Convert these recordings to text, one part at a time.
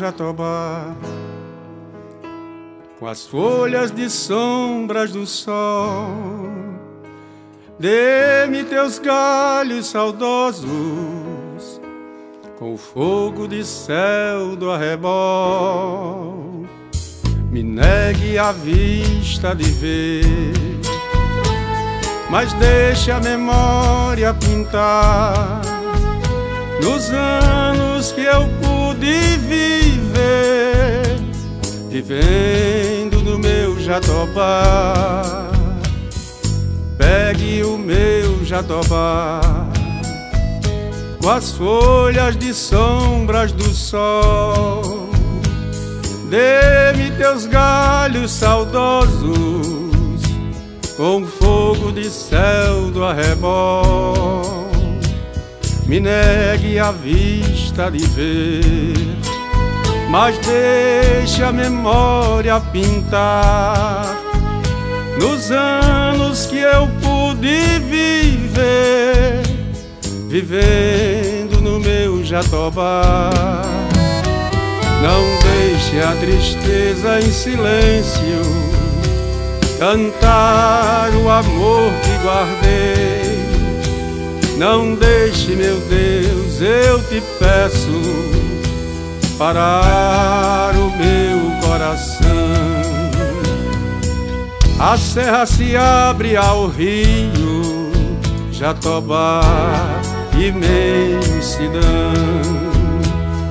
jatobá, com as folhas de sombras do sol. Dê-me teus galhos saudosos, com o fogo de céu do arrebol. Me negue a vista de ver, mas deixe a memória pintar nos anos que eu pude viver, vivendo no meu jatobá. Pegue o meu jatobá, com as folhas de sombras do sol. Dê-me teus galhos saudosos, com o fogo de céu do arrebol. Me negue a vista de ver, mas deixe a memória pintar nos anos que eu pude viver, vivendo no meu jatobá. Não deixe a tristeza em silêncio cantar o amor que guardei. Não deixe, meu Deus, eu te peço, parar o meu coração. A serra se abre ao rio, jatobá, imensidão.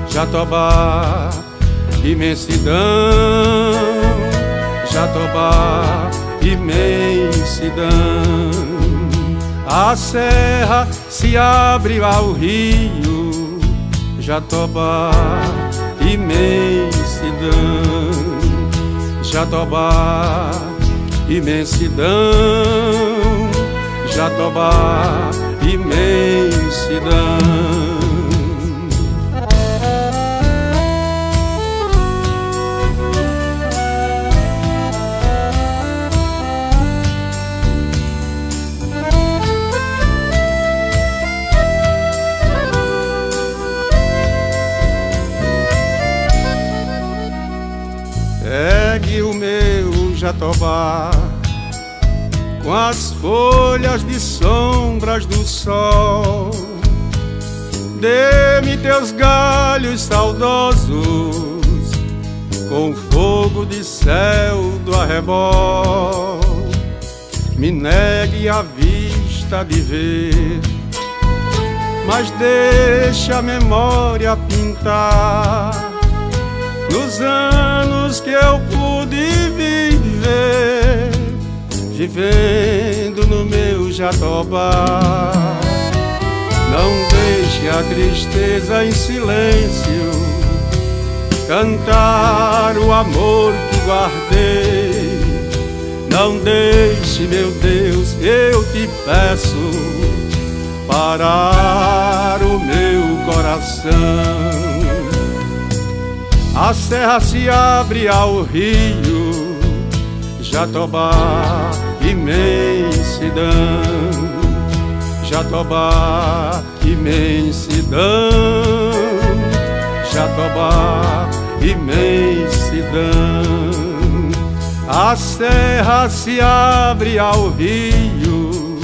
Jatobá, imensidão. Jatobá, imensidão. A serra se abre ao rio, jatobá, imensidão. Jatobá, imensidão. Jatobá, imensidão. Pegue o meu jatobá, com as folhas de sombras do sol. Dê-me teus galhos saudosos, com o fogo de céu do arrebol. Me negue a vista de ver, mas deixe a memória pintar nos anos que eu pude viver, vivendo no meu jatobá. Não deixe a tristeza em silêncio cantar o amor que guardei. Não deixe, meu Deus, eu te peço, parar o meu coração. A serra se abre ao rio, jatobá, imensidão. Jatobá, imensidão. Jatobá, imensidão. A serra se abre ao rio,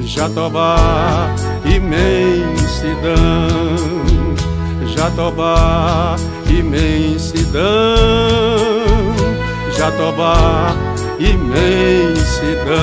jatobá, imensidão. Jatobá, imensidão. Jatobá, imensidão.